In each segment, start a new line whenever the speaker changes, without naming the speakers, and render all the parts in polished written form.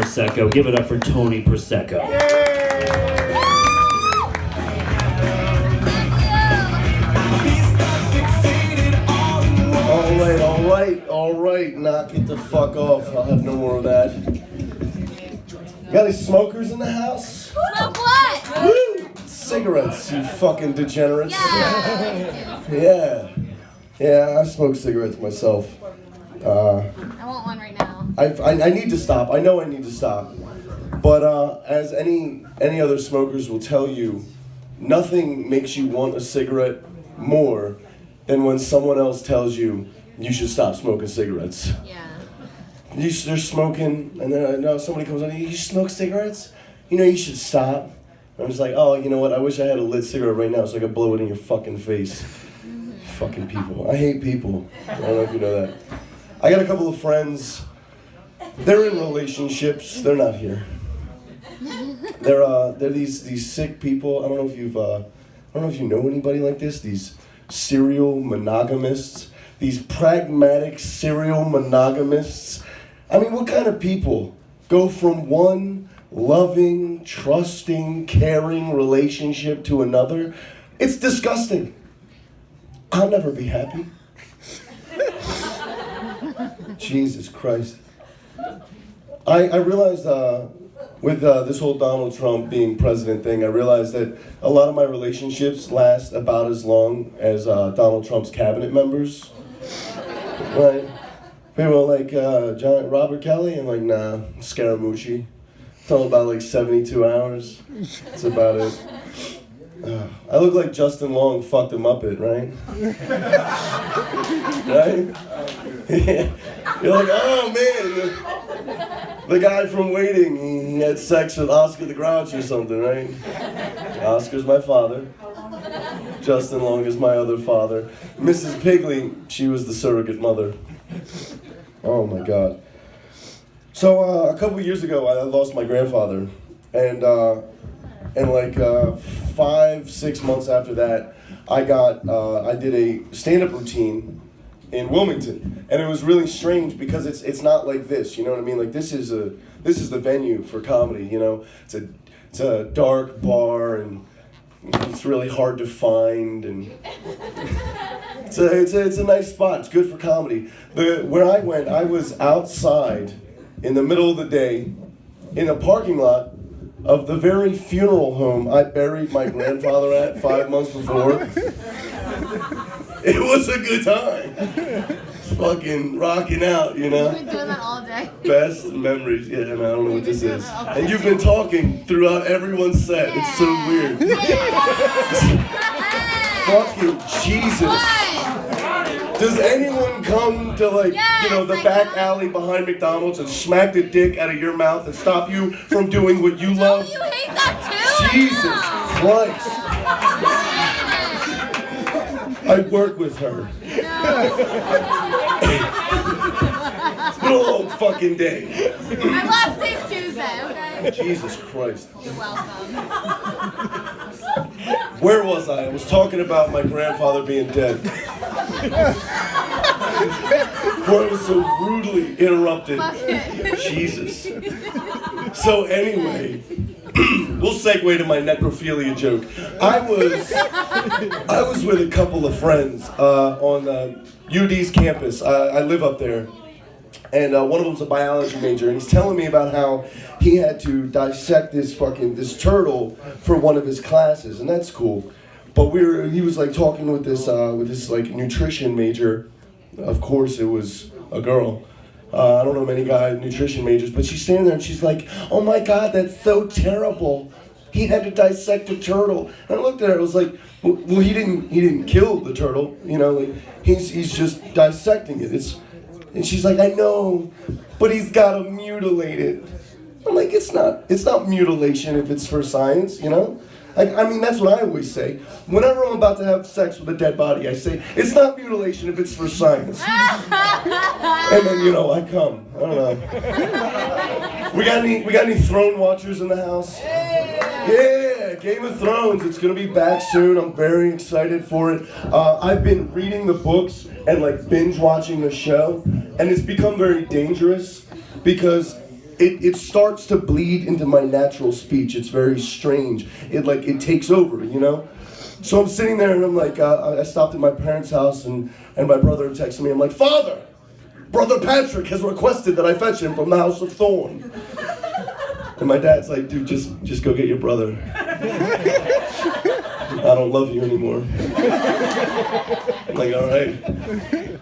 Prosecco. Give it up for Tony Prosecco.
All right, knock it the fuck off. I'll have no more of that. Got any smokers in the house?
Smoke what?
Woo! Cigarettes, you fucking degenerates.
Yeah.
Yeah, I smoke cigarettes myself.
I want one right now.
I need to stop. I know I need to stop. But as any other smokers will tell you, nothing makes you want a cigarette more than when someone else tells you you should stop smoking cigarettes.
Yeah.
They're smoking, and then somebody comes on, you smoke cigarettes? You know, you should stop. I'm just like, oh, you know what? I wish I had a lit cigarette right now so I could blow it in your fucking face. Fucking people. I hate people. I don't know if you know that. I got a couple of friends. They're in relationships. They're not here. They're these sick people. I don't know if you know anybody like this. These serial monogamists. These pragmatic serial monogamists. I mean, what kind of people go from one loving, trusting, caring relationship to another? It's disgusting. I'll never be happy. Jesus Christ. I realized with this whole Donald Trump being president thing, I realized that a lot of my relationships last about as long as Donald Trump's cabinet members. Right? People like Robert Kelly and like, nah, Scaramucci. It's all about like 72 hours. That's about it. I look like Justin Long fucked a Muppet, right? Right? Yeah. You're like, oh man, the guy from Waiting, he had sex with Oscar the Grouch or something, right? Oscar's my father. Justin Long is my other father. Mrs. Pigley, she was the surrogate mother. Oh my God. So a couple years ago, I lost my grandfather, and like 5-6 months after that, I did a stand-up routine in Wilmington, and it was really strange because it's not like this, you know what I mean? Like this is the venue for comedy, you know. It's a dark bar, and it's really hard to find, and it's a nice spot. It's good for comedy. Where I went, I was outside in the middle of the day in a parking lot of the very funeral home I buried my grandfather at 5 months before. It was a good time. Fucking rocking out, you know?
You've been doing that all day.
Best memories. Yeah, and I don't know what this is. And you've been talking throughout everyone's set. It's so weird. Fucking Jesus.
What?
Does anyone come to the back alley behind McDonald's and smack the dick out of your mouth and stop you from doing what you love?
Don't you hate that too?
Jesus Christ. I work with her. It's been a long fucking day.
I love Safe Tuesday, okay?
Jesus Christ.
You're welcome.
Where was I? I was talking about my grandfather being dead. Before I was so rudely interrupted. Jesus. So anyway, we'll segue to my necrophilia joke. I was with a couple of friends on UD's campus. I live up there. And one of them's a biology major, and he's telling me about how he had to dissect this turtle for one of his classes, and that's cool. But he was like talking with this like nutrition major. Of course, it was a girl. I don't know many nutrition majors, but she's standing there and she's like, "Oh my God, that's so terrible. He had to dissect a turtle." And I looked at her. I was like, "Well, he didn't kill the turtle. You know, like he's just dissecting it. And she's like, "I know, but he's got to mutilate it." I'm like, it's not mutilation if it's for science, you know? I mean, that's what I always say. Whenever I'm about to have sex with a dead body, I say, it's not mutilation if it's for science. And then, you know, I come. I don't know. We got any Throne watchers in the house? Yeah, Game of Thrones. It's going to be back soon. I'm very excited for it. I've been reading the books and like binge watching the show, and it's become very dangerous because it starts to bleed into my natural speech. It's very strange. It takes over, you know? So I'm sitting there and I'm like, I stopped at my parents' house and my brother texted me. I'm like, Father, Brother Patrick has requested that I fetch him from the House of Thorn. And my dad's like, dude, just go get your brother. I don't love you anymore. I'm like, all right.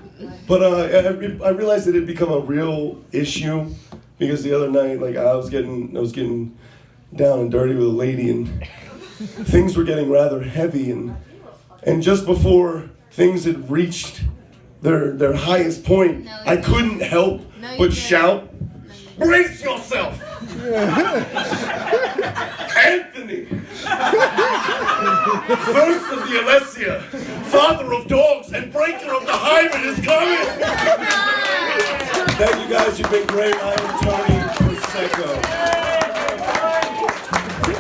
But I realized that it had become a real issue because the other night, like I was getting down and dirty with a lady, and things were getting rather heavy, and just before things had reached their highest point, I couldn't help but shout, "Brace yourself! Anthony! First of the Alessia, father of dogs and breaker of the hymen is coming!" Thank you guys, you've been great.